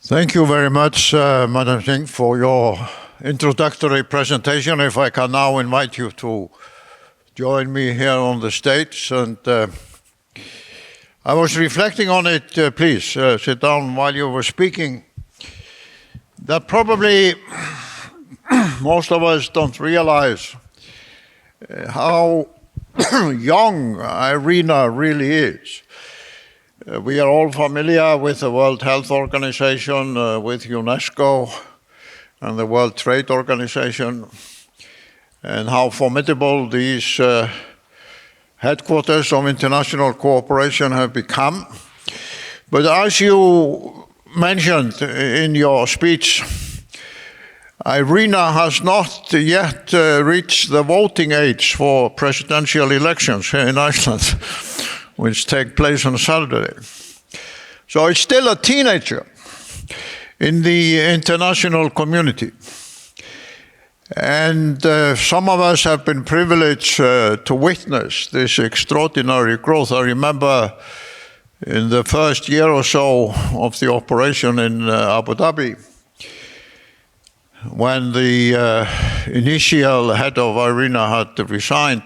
Thank you very much, Madam Singh, for your introductory presentation. If I can now invite you to join me here on the stage. And I was reflecting on it, please sit down while you were speaking, that probably most of us don't realize how young IRENA really is. We are all familiar with the World Health Organization, with UNESCO and the World Trade Organization, and how formidable these headquarters of international cooperation have become. But as you mentioned in your speech, IRENA has not yet reached the voting age for presidential elections here in Iceland, which take place on Saturday. So it's still a teenager in the international community. And some of us have been privileged to witness this extraordinary growth. I remember in the first year or so of the operation in Abu Dhabi, when the initial head of IRENA had resigned,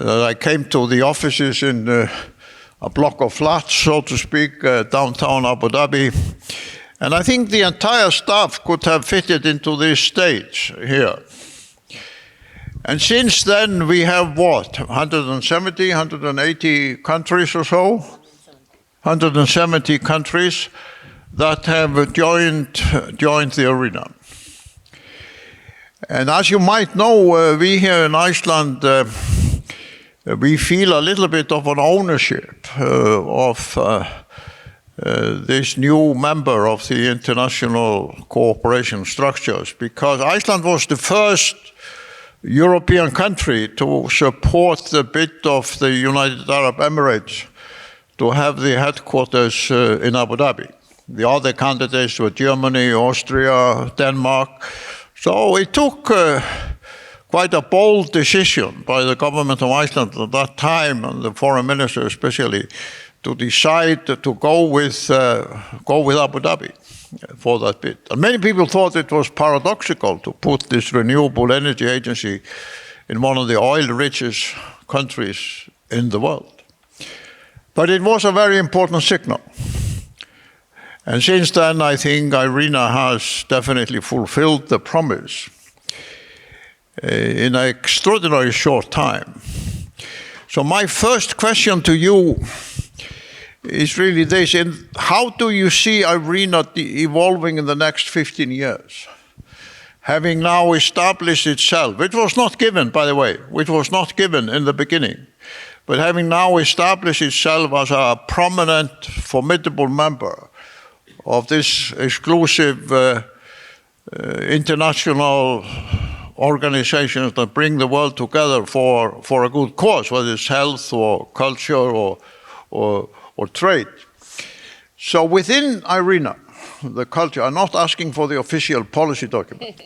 I came to the offices in a block of flats, so to speak, downtown Abu Dhabi. And I think the entire staff could have fitted into this stage here. And since then, we have what, 170, 180 countries or so? 170 countries that have joined the IRENA. And as you might know, we here in Iceland, we feel a little bit of an ownership of this new member of the international cooperation structures, because Iceland was the first European country to support the bid of the United Arab Emirates to have the headquarters in Abu Dhabi. The other candidates were Germany, Austria, Denmark. So it took quite a bold decision by the government of Iceland at that time, and the foreign minister especially, to decide to go with Abu Dhabi for that bid. And many people thought it was paradoxical to put this renewable energy agency in one of the oil-richest countries in the world. But it was a very important signal. And since then, I think IRENA has definitely fulfilled the promise in an extraordinarily short time. So my first question to you is really this: how do you see IRENA evolving in the next 15 years? Having now established itself, which was not given, by the way, which was not given in the beginning, but having now established itself as a prominent, formidable member of this exclusive international organizations that bring the world together for a good cause, whether it's health or culture or trade. So within IRENA, the culture, I'm not asking for the official policy document,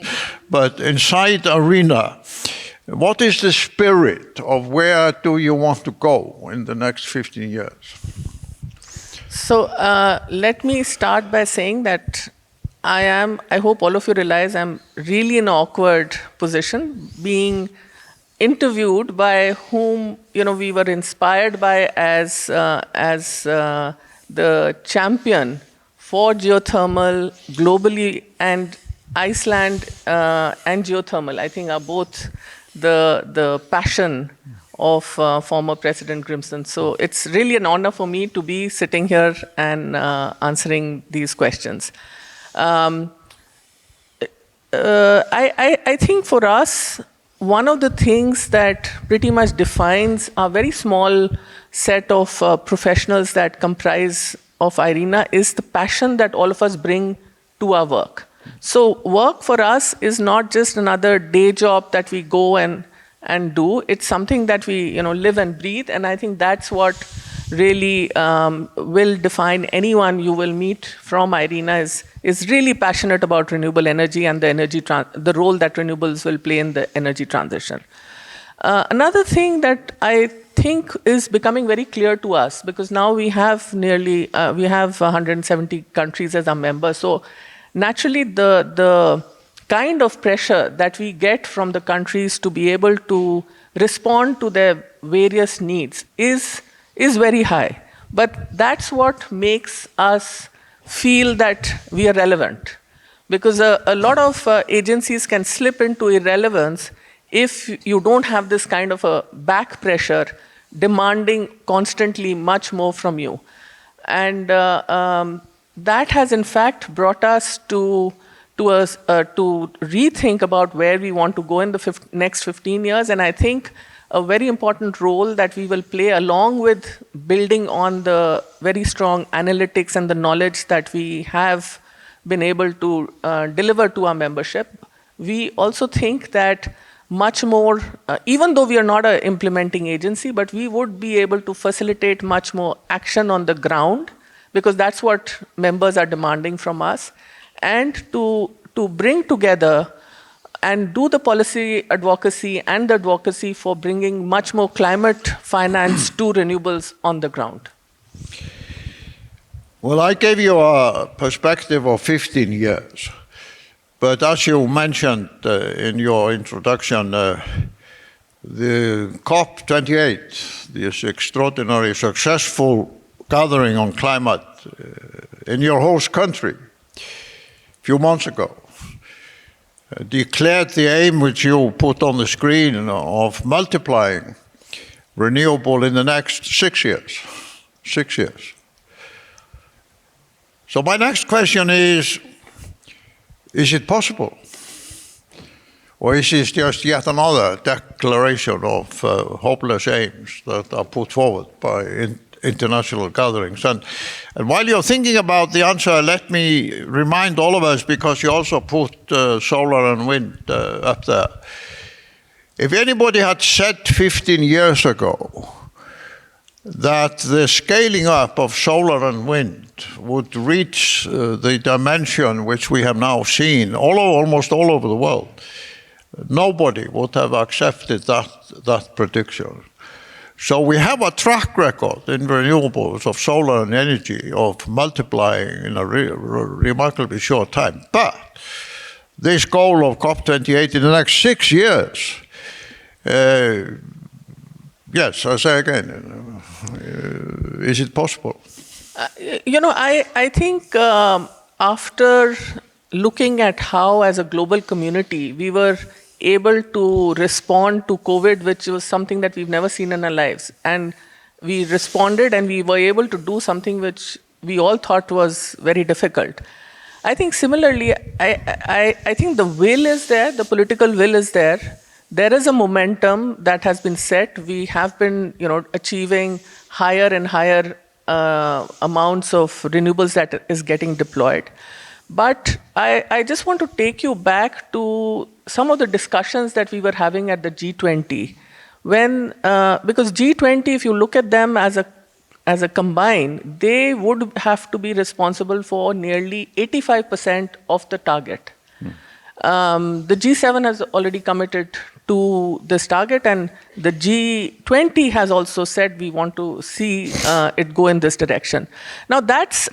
but inside IRENA, what is the spirit of where do you want to go in the next 15 years? So let me start by saying that I hope all of you realize I'm really in an awkward position, being interviewed by whom we were inspired by as the champion for geothermal globally, and Iceland and geothermal, I think, are both the passion of former President Grimson. So it's really an honor for me to be sitting here and answering these questions. I think for us, one of the things that pretty much defines a very small set of professionals that comprise of IRENA is the passion that all of us bring to our work. So work for us is not just another day job that we go and do. It's something that we live and breathe, and I think that's what really will define anyone you will meet from IRENA is really passionate about renewable energy and the role that renewables will play in the energy transition. Another thing that I think is becoming very clear to us, because now we have we have 170 countries as our members. So naturally, the kind of pressure that we get from the countries to be able to respond to their various needs is very high. But that's what makes us feel that we are relevant. Because a lot of agencies can slip into irrelevance if you don't have this kind of a back pressure demanding constantly much more from you. And that has in fact brought us to rethink about where we want to go in the next 15 years. And I think a very important role that we will play, along with building on the very strong analytics and the knowledge that we have been able to deliver to our membership. We also think that much more, even though we are not an implementing agency, but we would be able to facilitate much more action on the ground, because that's what members are demanding from us, and to bring together and do the policy advocacy and the advocacy for bringing much more climate finance to renewables on the ground. Well, I gave you a perspective of 15 years. But as you mentioned in your introduction, the COP28, this extraordinary successful gathering on climate in your host country a few months ago, declared the aim which you put on the screen of multiplying renewable in the next 6 years. 6 years. So my next question is it possible? Or is this just yet another declaration of hopeless aims that are put forward by international gatherings? And while you're thinking about the answer, let me remind all of us, because you also put solar and wind up there. If anybody had said 15 years ago that the scaling up of solar and wind would reach the dimension which we have now seen almost all over the world, nobody would have accepted that prediction. So we have a track record in renewables of solar and energy of multiplying in a remarkably short time. But this goal of COP28 in the next 6 years, yes, I say again, is it possible? I think after looking at how, as a global community, we were able to respond to COVID, which was something that we've never seen in our lives, and we responded and we were able to do something which we all thought was very difficult. I think similarly, I think the will is there, the political will is there. There is a momentum that has been set. We have been, achieving higher and higher amounts of renewables that is getting deployed. But I just want to take you back to some of the discussions that we were having at the G20. Because G20, if you look at them as a combine, they would have to be responsible for nearly 85% of the target. The G7 has already committed to this target, and the G20 has also said we want to see it go in this direction. Now that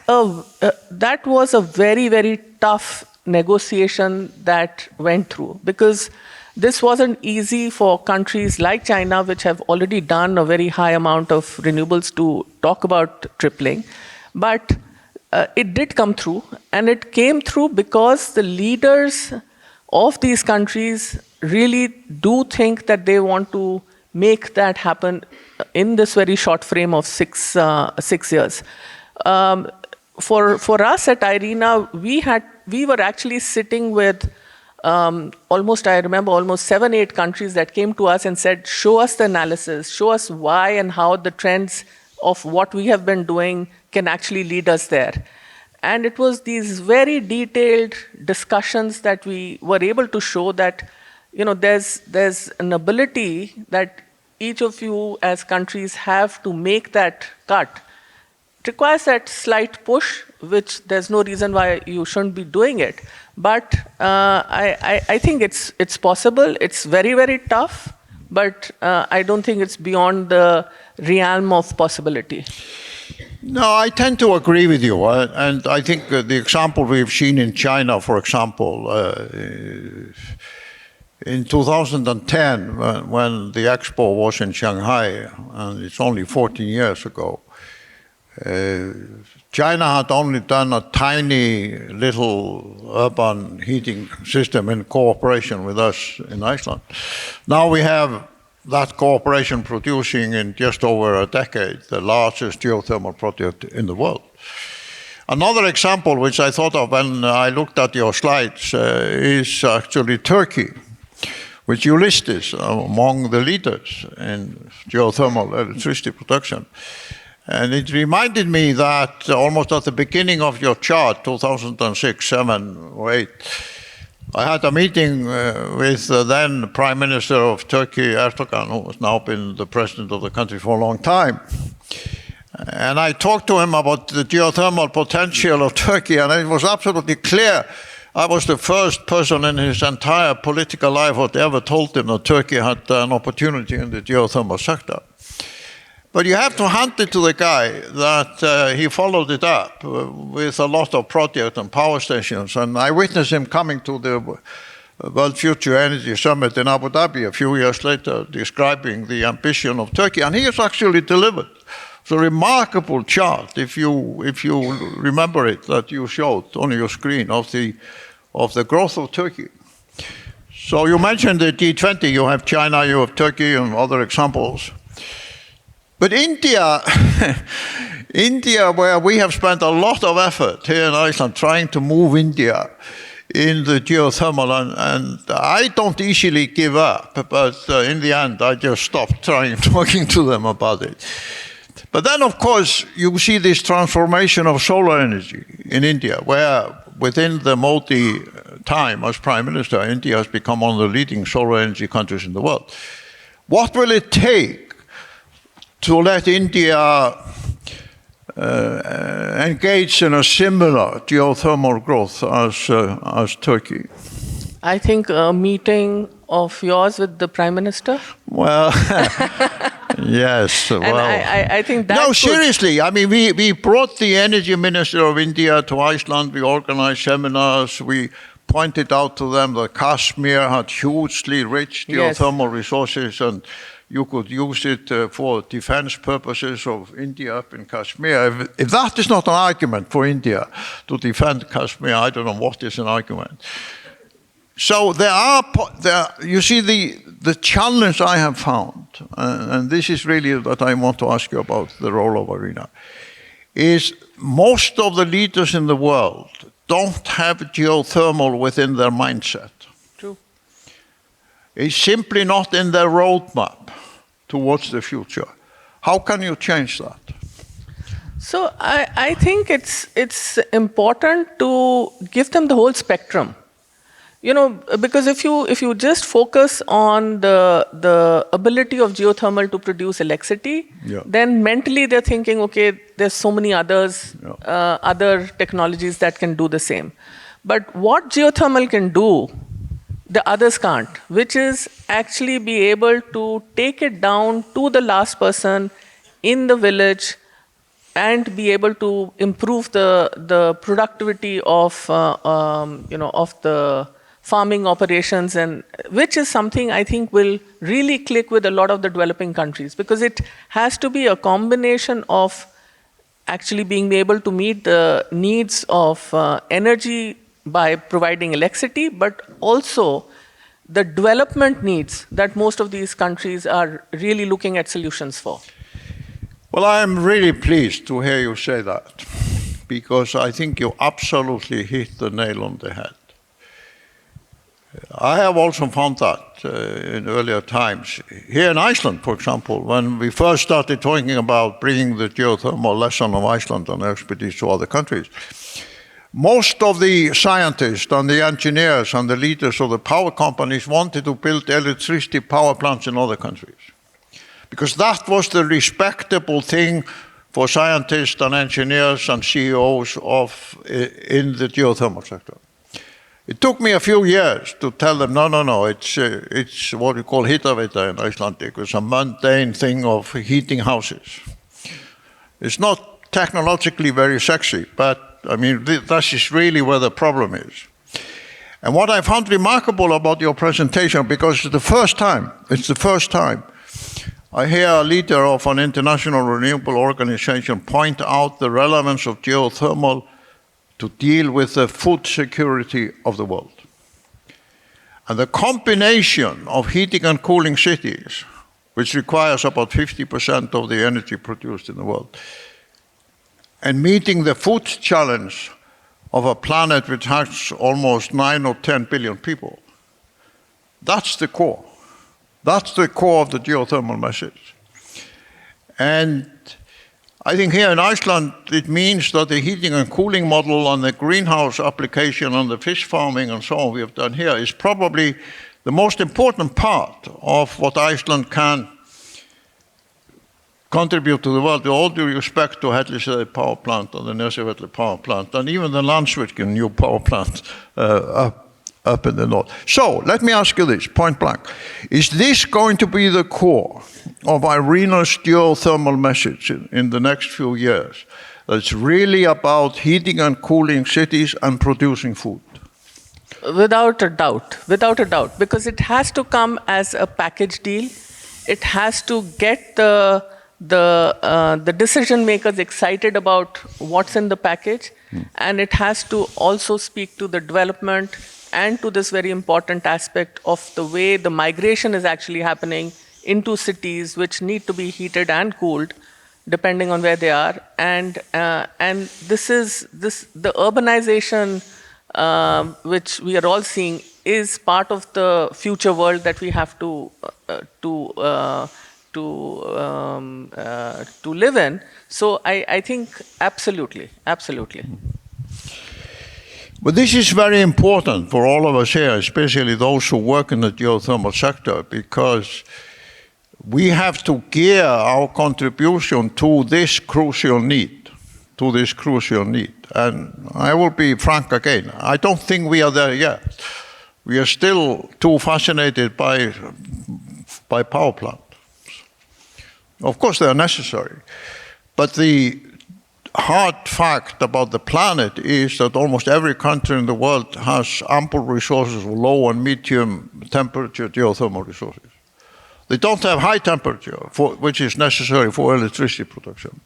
was a very, very tough negotiation that went through, because this wasn't easy for countries like China, which have already done a very high amount of renewables, to talk about tripling. But it did come through, and it came through because the leaders of these countries really do think that they want to make that happen in this very short frame of 6 years. For us at IRENA, we were actually sitting with almost 7-8 countries that came to us and said, show us the analysis, show us why and how the trends of what we have been doing can actually lead us there. And it was these very detailed discussions that we were able to show that, there's an ability that each of you as countries have to make that cut. It requires that slight push, which there's no reason why you shouldn't be doing it. But I think it's possible. It's very, very tough, but I don't think it's beyond the realm of possibility. No, I tend to agree with you. And I think the example we've seen in China, for example, in 2010, when the expo was in Shanghai, and it's only 14 years ago, China had only done a tiny little urban heating system in cooperation with us in Iceland. Now we have that cooperation producing in just over a decade the largest geothermal project in the world. Another example which I thought of when I looked at your slides is actually Turkey, which you listed among the leaders in geothermal electricity production. And it reminded me that almost at the beginning of your chart, 2006, 7, or 8, I had a meeting with the then Prime Minister of Turkey, Erdogan, who has now been the president of the country for a long time. And I talked to him about the geothermal potential of Turkey, and it was absolutely clear. I was the first person in his entire political life who had ever told him that Turkey had an opportunity in the geothermal sector. But you have to hand it to the guy that he followed it up with a lot of projects and power stations. And I witnessed him coming to the World Future Energy Summit in Abu Dhabi a few years later, describing the ambition of Turkey. And he has actually delivered. It's a remarkable chart, if you remember it, that you showed on your screen of the growth of Turkey. So you mentioned the G20. You have China, you have Turkey, and other examples. But India, India, where we have spent a lot of effort here in Iceland trying to move India in the geothermal, and I don't easily give up, but in the end I just stopped talking to them about it. But then, of course, you see this transformation of solar energy in India, where within the Modi time as Prime Minister, India has become one of the leading solar energy countries in the world. What will it take to let India engage in a similar geothermal growth as Turkey? I think a meeting of yours with the Prime Minister. Well, yes. And I think that. No, seriously. I mean, we brought the Energy Minister of India to Iceland. We organized seminars. We pointed out to them that Kashmir had hugely rich geothermal resources, and you could use it for defense purposes of India up in Kashmir. If that is not an argument for India to defend Kashmir, I don't know what is an argument. So you see the challenge I have found, and this is really what I want to ask you about the role of IRENA, is most of the leaders in the world don't have geothermal within their mindset. True. It's simply not in their roadmap towards the future. How can you change that? So I think it's important to give them the whole spectrum. You know, because if you just focus on the ability of geothermal to produce electricity, then mentally they're thinking, okay, there's so many others, other technologies that can do the same. But what geothermal can do, the others can't, which is actually be able to take it down to the last person in the village and be able to improve the productivity of the farming operations, and which is something I think will really click with a lot of the developing countries, because it has to be a combination of actually being able to meet the needs of energy by providing electricity, but also the development needs that most of these countries are really looking at solutions for. Well, I am really pleased to hear you say that, because I think you absolutely hit the nail on the head. I have also found that in earlier times. Here in Iceland, for example, when we first started talking about bringing the geothermal lesson of Iceland and expertise to other countries, most of the scientists and the engineers and the leaders of the power companies wanted to build electricity power plants in other countries, because that was the respectable thing for scientists and engineers and CEOs in the geothermal sector. It took me a few years to tell them, no, it's what we call hitaveita in Icelandic. It's a mundane thing of heating houses. It's not technologically very sexy, but I mean, this is really where the problem is. And what I found remarkable about your presentation, because it's the first time I hear a leader of an international renewable organization point out the relevance of geothermal to deal with the food security of the world. And the combination of heating and cooling cities, which requires about 50% of the energy produced in the world, and meeting the food challenge of a planet which has almost 9 or 10 billion people, that's the core. That's the core of the geothermal message. And I think here in Iceland, it means that the heating and cooling model and the greenhouse application and the fish farming and so on we have done here is probably the most important part of what Iceland can contribute to the world, with all due respect to Helliseiði power plant and the Nesjavellir power plant, and even the Landsvirkjun new power plant up in the north. So let me ask you this, point blank. Is this going to be the core of IRENA's geothermal message in the next few years? It's really about heating and cooling cities and producing food. Without a doubt, because it has to come as a package deal. It has to get the decision makers excited about what's in the package, and it has to also speak to the development and to this very important aspect of the way the migration is actually happening into cities which need to be heated and cooled depending on where they are. And the urbanization which we are all seeing is part of the future world that we have to live in. So I think absolutely. But this is very important for all of us here, especially those who work in the geothermal sector, because we have to gear our contribution to this crucial need. And I will be frank again, I don't think we are there yet. We are still too fascinated by power plants. Of course, they are necessary, but the hard fact about the planet is that almost every country in the world has ample resources of low and medium temperature geothermal resources. They don't have high temperature, which is necessary for electricity production.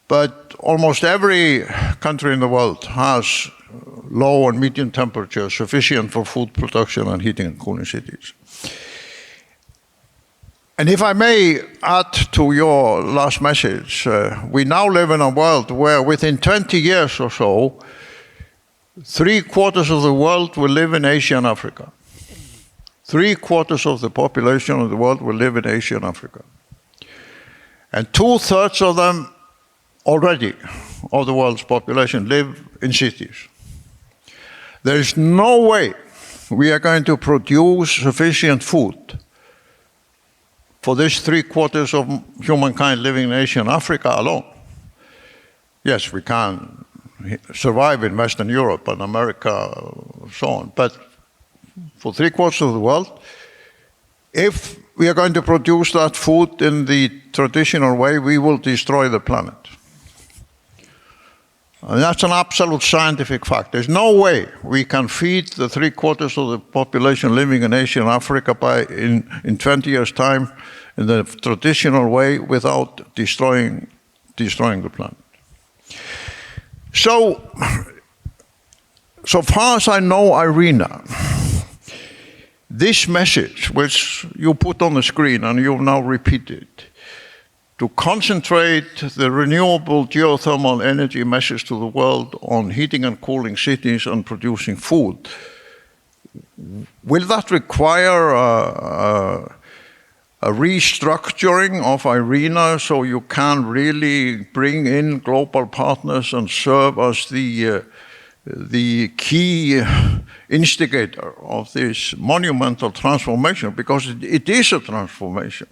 But almost every country in the world has low and medium temperature sufficient for food production and heating and cooling cities. And if I may add to your last message, we now live in a world where within 20 years or so, 3/4 of the world will live in Asia and Africa. 3/4 of the population of the world will live in Asia and Africa. And 2/3 of them already, of the world's population, live in cities. There is no way we are going to produce sufficient food for this 3/4 of humankind living in Asia and Africa alone. Yes, we can survive in Western Europe and America, so on, but for 3/4 of the world, if we are going to produce that food in the traditional way, we will destroy the planet. And that's an absolute scientific fact. There's no way we can feed the 3/4 of the population living in Asia and Africa in 20 years' time in the traditional way without destroying the planet. So far as I know IRENA, this message, which you put on the screen and you've now repeated, to concentrate the renewable geothermal energy message to the world on heating and cooling cities and producing food, will that require a restructuring of IRENA so you can really bring in global partners and serve as the key instigator of this monumental transformation? Because it is a transformation.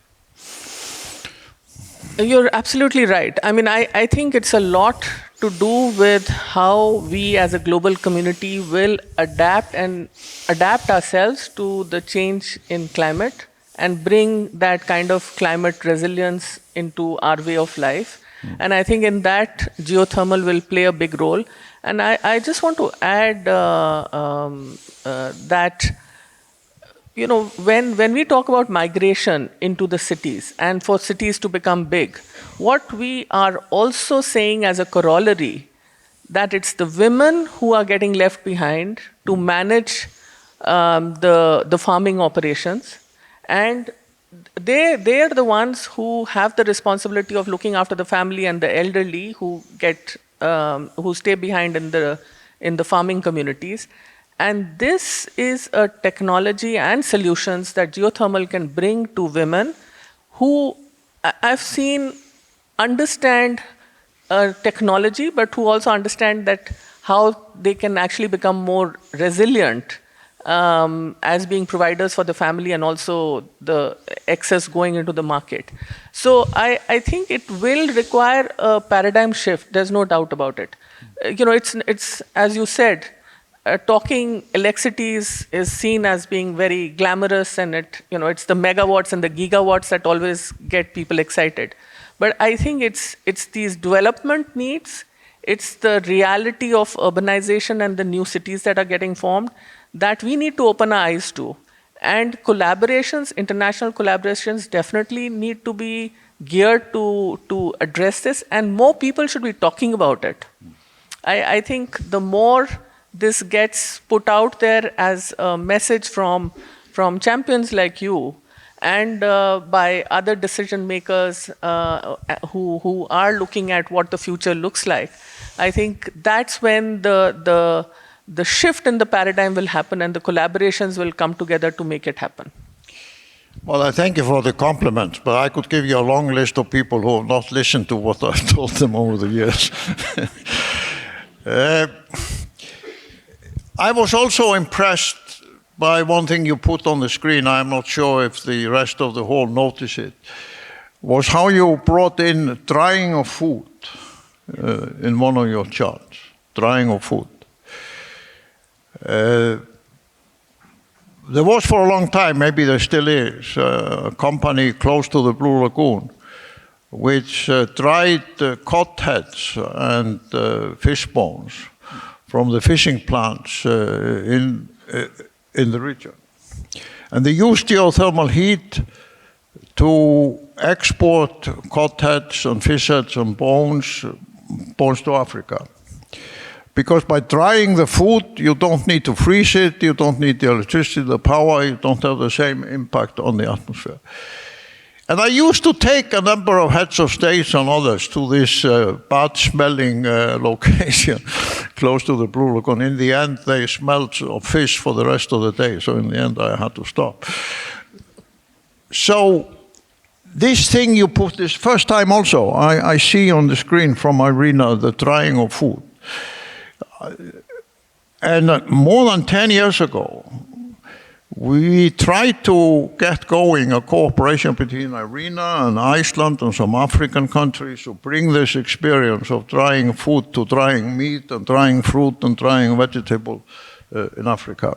You're absolutely right. I mean, I think it's a lot to do with how we as a global community will adapt ourselves to the change in climate and bring that kind of climate resilience into our way of life. And I think in that, geothermal will play a big role. And I just want to add that when we talk about migration into the cities and for cities to become big, what we are also saying as a corollary that it's the women who are getting left behind to manage the farming operations, and they are the ones who have the responsibility of looking after the family and the elderly who stay behind in the farming communities. And this is a technology and solutions that geothermal can bring to women who I've seen understand technology, but who also understand that how they can actually become more resilient as being providers for the family and also the excess going into the market. So I think it will require a paradigm shift. There's no doubt about it. It's as you said, talking electricity is seen as being very glamorous, and it's the megawatts and the gigawatts that always get people excited. But I think it's these development needs, it's the reality of urbanization and the new cities that are getting formed that we need to open our eyes to. And collaborations, international collaborations definitely need to be geared to address this, and more people should be talking about it. I think the more this gets put out there as a message from champions like you and by other decision makers who are looking at what the future looks like, I think that's when the shift in the paradigm will happen and the collaborations will come together to make it happen. Well, I thank you for the compliment, but I could give you a long list of people who have not listened to what I've told them over the years. I was also impressed by one thing you put on the screen. I'm not sure if the rest of the hall noticed it, was how you brought in drying of food in one of your charts, drying of food. There was for a long time, maybe there still is, a company close to the Blue Lagoon which dried cod heads and fish bones from the fishing plants in the region. And they used geothermal heat to export cod heads and fish heads and bones to Africa. Because by drying the food, you don't need to freeze it, you don't need the electricity, the power, you don't have the same impact on the atmosphere. And I used to take a number of heads of states and others to this bad-smelling location close to the Blue Lagoon. In the end, they smelled of fish for the rest of the day, so in the end I had to stop. So this thing you put, this first time also, I see on the screen from IRENA the drying of food. And more than 10 years ago, we tried to get going a cooperation between IRENA and Iceland and some African countries to bring this experience of drying food to drying meat and drying fruit and drying vegetable in Africa.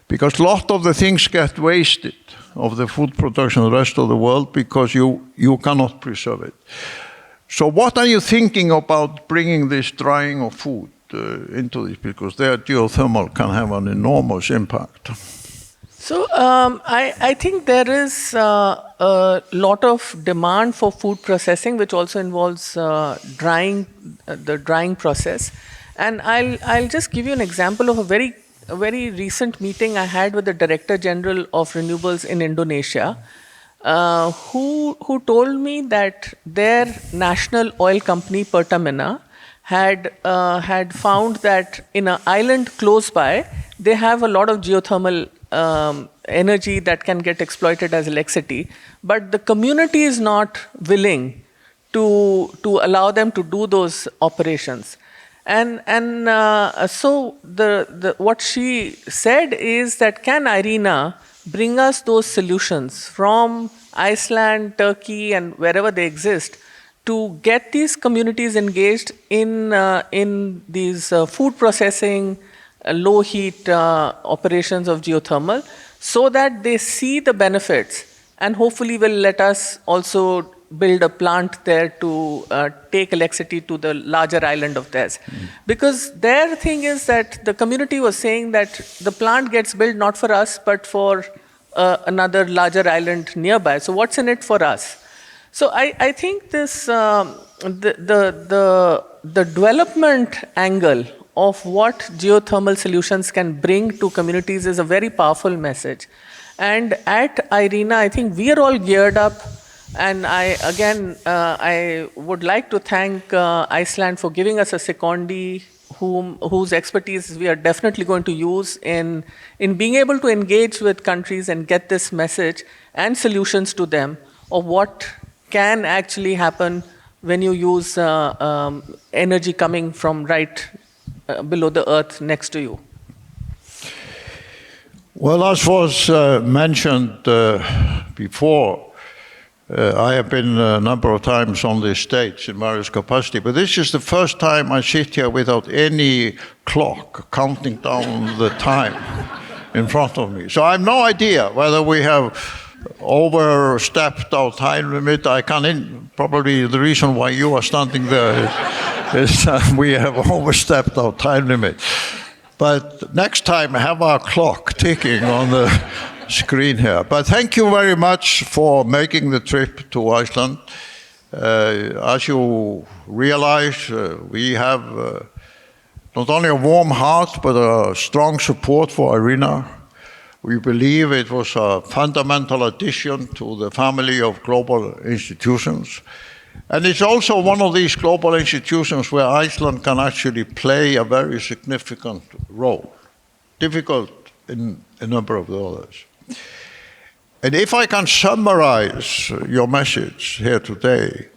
Because a lot of the things get wasted of the food production in the rest of the world because you cannot preserve it. So what are you thinking about bringing this drying of food into this? Because their geothermal can have an enormous impact. So I think there is a lot of demand for food processing, which also involves drying, the drying process. And I'll just give you an example of a very recent meeting I had with the Director General of Renewables in Indonesia, who told me that their national oil company, Pertamina, had found that in an island close by, they have a lot of geothermal energy that can get exploited as electricity, but the community is not willing to allow them to do those operations. And so what she said is that can IRENA bring us those solutions from Iceland, Turkey, and wherever they exist to get these communities engaged in these food processing, low heat operations of geothermal, so that they see the benefits and hopefully will let us also build a plant there to take electricity to the larger island of theirs. Because their thing is that the community was saying that the plant gets built not for us, but for another larger island nearby. So what's in it for us? So I think this the development angle of what geothermal solutions can bring to communities is a very powerful message. And at IRENA, I think we are all geared up. And I would like to thank Iceland for giving us a secondee whose expertise we are definitely going to use in being able to engage with countries and get this message and solutions to them of what can actually happen when you use energy coming from right below the earth next to you. Well, as was mentioned before, I have been a number of times on this stage in various capacity, but this is the first time I sit here without any clock counting down the time in front of me. So I have no idea whether we have overstepped our time limit. Probably the reason why you are standing there is that we have overstepped our time limit. But next time, have our clock ticking on the screen here. But thank you very much for making the trip to Iceland. As you realize, we have not only a warm heart, but a strong support for IRENA. We believe it was a fundamental addition to the family of global institutions. And it's also one of these global institutions where Iceland can actually play a very significant role, difficult in a number of the others. And if I can summarize your message here today,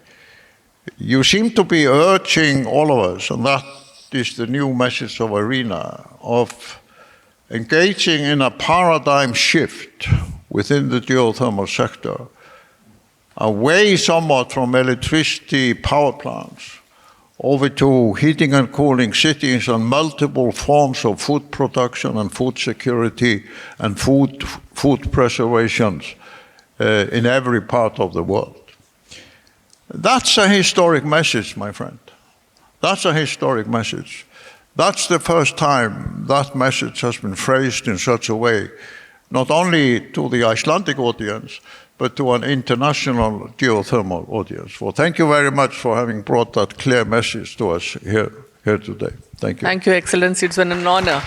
you seem to be urging all of us, and that is the new message of IRENA, of engaging in a paradigm shift within the geothermal sector, away somewhat from electricity power plants, over to heating and cooling cities and multiple forms of food production and food security and food preservation in every part of the world. That's a historic message, my friend. That's a historic message. That's the first time that message has been phrased in such a way, not only to the Icelandic audience, but to an international geothermal audience. Well, thank you very much for having brought that clear message to us here today. Thank you. Thank you, Excellency. It's been an honor.